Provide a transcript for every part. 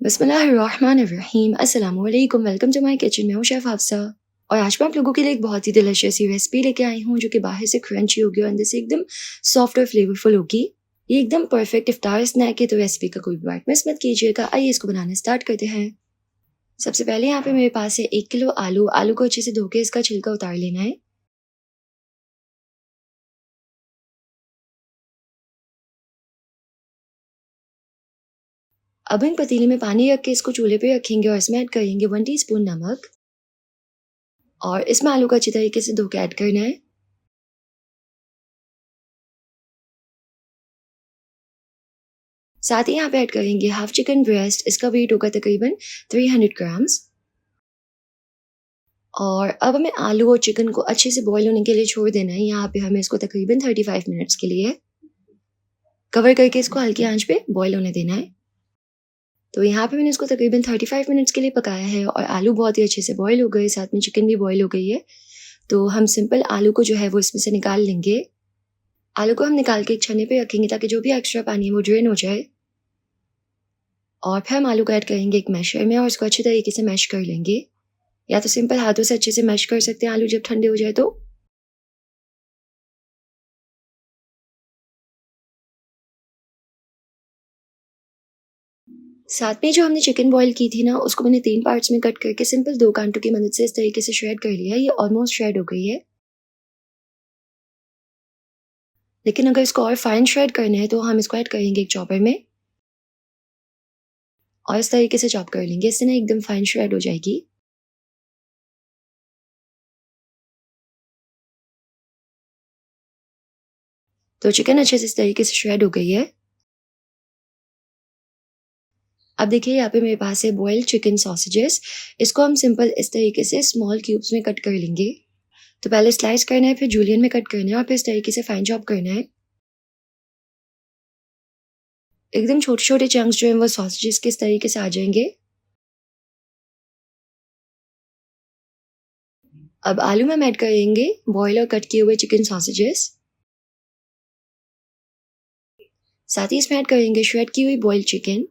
बिस्मिल्लाहिर्रहमानिर्रहीम अस्सलामु अलैकुम। Welcome to my kitchen. मैं हूँ शेफ़ हाफ़सा और आज मैं आप लोगों के लिए एक बहुत ही डिलीशियस सी रेसिपी लेके आई हूँ जो कि बाहर से क्रंची होगी और अंदर से एकदम सॉफ्ट और फ्लेवरफुल होगी। ये एकदम परफेक्ट इफ्तार स्नैक है, तो रेसिपी का कोई भी पार्ट मिस मत कीजिएगा। आइए इसको बनाना स्टार्ट करते हैं। सबसे पहले यहाँ पे मेरे पास है 1 किलो आलू। आलू को अच्छे से धो के इसका छिलका उतार लेना है। अब इन पतीले में पानी रख के इसको चूल्हे पे रखेंगे और इसमें ऐड करेंगे 1 टीस्पून नमक और इसमें आलू को अच्छी तरीके से धो के ऐड करना है। साथ ही यहाँ पे ऐड करेंगे हाफ चिकन ब्रेस्ट। इसका वेट होगा तकरीबन 300 ग्राम्स। और अब हमें आलू और चिकन को अच्छे से बॉईल होने के लिए छोड़ देना है। यहाँ पे हमें इसको तकरीबन 35 मिनट्स के लिए कवर करके इसको हल्की आंच पे बॉईल होने देना है। तो यहाँ पे मैंने इसको तकरीबन 35 मिनट्स के लिए पकाया है और आलू बहुत ही अच्छे से बॉईल हो गए, साथ में चिकन भी बॉईल हो गई है। तो हम सिंपल आलू को जो है वो इसमें से निकाल लेंगे। आलू को हम निकाल के एक छन्नी पे रखेंगे ताकि जो भी एक्स्ट्रा पानी है वो ड्रेन हो जाए। और फिर हम आलू को ऐड करेंगे एक मैशर में और इसको अच्छी तरीके से मैश कर लेंगे, या तो सिंपल हाथों से अच्छे से मैश कर सकते हैं आलू जब ठंडे हो जाए तो। साथ में जो हमने चिकन बॉईल की थी ना, उसको मैंने 3 पार्ट्स में कट करके सिंपल 2 कांटों की मदद से इस तरीके से श्रेड कर लिया है। ये ऑलमोस्ट श्रेड हो गई है। लेकिन अगर इसको और फाइन श्रेड करना है तो हम इसको ऐड करेंगे एक चॉपर में और इस तरीके से चॉप कर लेंगे। इससे ना एकदम फाइन श्रेड हो जाएगी। तो चिकन अच्छे से इस तरीके से श्रेड हो गई है। अब देखिए यहाँ पे मेरे पास है बॉइल्ड चिकन सॉसेजेस। इसको हम सिंपल इस तरीके से स्मॉल क्यूब्स में कट कर लेंगे। तो पहले स्लाइस करना है, फिर जूलियन में कट करना है और फिर इस तरीके से फाइन चॉप करना है। एकदम छोटे-छोटे चंक्स जो हैं वो सॉसेजेस के इस तरीके से आ जाएँगे। अब आलू में हम ऐड करेंगे बॉयल और कट किए हुए चिकन सॉसेजेस। साथ ही इसमें ऐड करेंगे श्रेड की हुई बॉइल्ड चिकन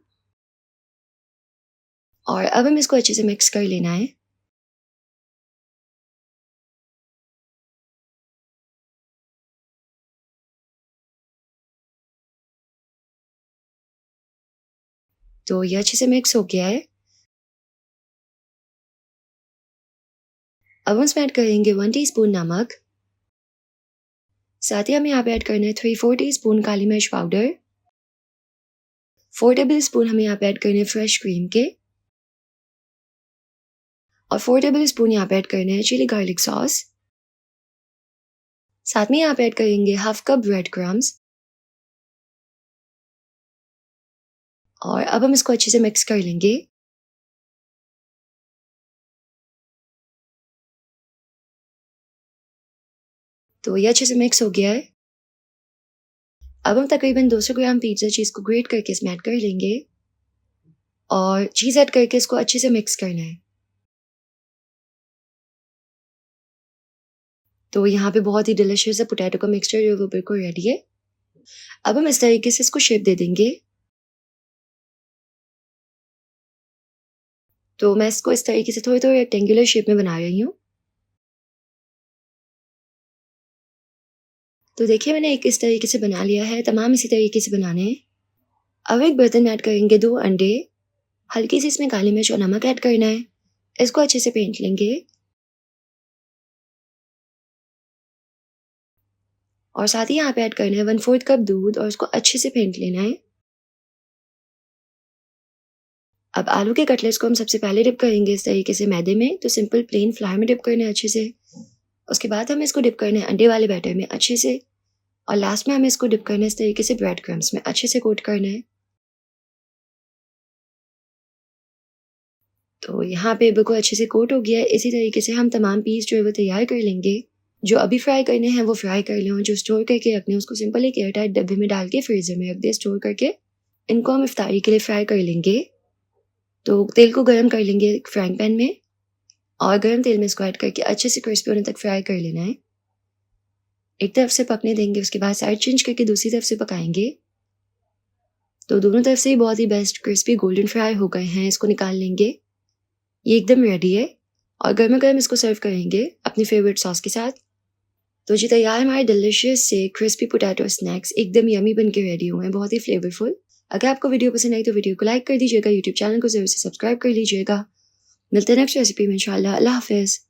और अब हम इसको अच्छे से मिक्स कर लेना है। तो ये अच्छे से मिक्स हो गया है। अब हम इसमें ऐड करेंगे 1 टीस्पून नमक। साथ ही हमें यहाँ पे ऐड करना है 3-4 टीस्पून काली मिर्च पाउडर। 4 टेबल स्पून हमें यहाँ पे ऐड करने हैं फ्रेश क्रीम के और 4 टेबल स्पून यहाँ पे ऐड करने हैं चिली गार्लिक सॉस। साथ में यहाँ पे ऐड करेंगे हाफ कप ब्रेड क्रम्स और अब हम इसको अच्छे से मिक्स कर लेंगे। तो ये अच्छे से मिक्स हो गया है। अब हम तकरीबन 200 ग्राम पिज़्ज़ा चीज़ को ग्रेट करके इसमें ऐड कर लेंगे और चीज़ ऐड करके इसको अच्छे से मिक्स करना है। तो यहाँ पे बहुत ही डिलीशियस सा पोटैटो का मिक्सचर जो है वो बिल्कुल रेडी है। अब हम इस तरीके से इसको शेप दे देंगे। तो मैं इसको इस तरीके से थोड़ी-थोड़ी रेक्टेंगुलर शेप में बना रही हूँ। तो देखिए मैंने एक इस तरीके से बना लिया है, तमाम इसी तरीके से बनाने हैं। अब एक बर्तन में ऐड करेंगे 2 अंडे, हल्की सी इसमें काली मिर्च और नमक ऐड करना है। इसको अच्छे से फेंट लेंगे और साथ ही यहाँ पे ऐड करना है 1/4 कप दूध और इसको अच्छे से फेंट लेना है। अब आलू के कटलेट्स को हम सबसे पहले डिप करेंगे इस तरीके से मैदे में, तो सिंपल प्लेन फ्लावर में डिप करना है अच्छे से। उसके बाद हमें इसको डिप करना है अंडे वाले बैटर में अच्छे से और लास्ट में हमें इसको डिप करना है इस तरीके से ब्रेड क्रम्स में अच्छे से कोट करना है। तो यहाँ पे बिल्कुल अच्छे से कोट हो गया है। इसी तरीके से हम तमाम पीस जो है वो तैयार कर लेंगे। जो अभी फ्राई करने हैं वो फ्राई कर लें और जो स्टोर करके रखने हैं उसको सिंपल एक एयर टाइट डब्बे में डाल के फ्रीजर में रख दें स्टोर करके। इनको हम इफ्तारी के लिए फ्राई कर लेंगे। तो तेल को गर्म कर लेंगे एक फ्राइंग पैन में और गर्म तेल में इसको ऐड करके अच्छे से क्रिस्पी होने तक फ्राई कर लेना है। एक तरफ से पकने देंगे, उसके बाद साइड चेंज करके दूसरी तरफ से पकाएंगे। तो दोनों तरफ से ही बहुत ही बेस्ट क्रिस्पी गोल्डन फ्राई हो गए हैं। इसको निकाल लेंगे। ये एकदम रेडी है और गर्मा गर्म इसको सर्व करेंगे अपनी फेवरेट सॉस के साथ। तो जी तैयार हमारे डिलिशियस से क्रिस्पी पोटैटो स्नैक्स एकदम यमी बन के रेडी हुए हैं, बहुत ही फ्लेवरफुल। अगर आपको वीडियो पसंद आई तो वीडियो को लाइक कर दीजिएगा, यूट्यूब चैनल को जरूर से सब्सक्राइब कर लीजिएगा। मिलते हैं नेक्स्ट रेसिपी में इंशाल्लाह। अल्लाह हाफिज़।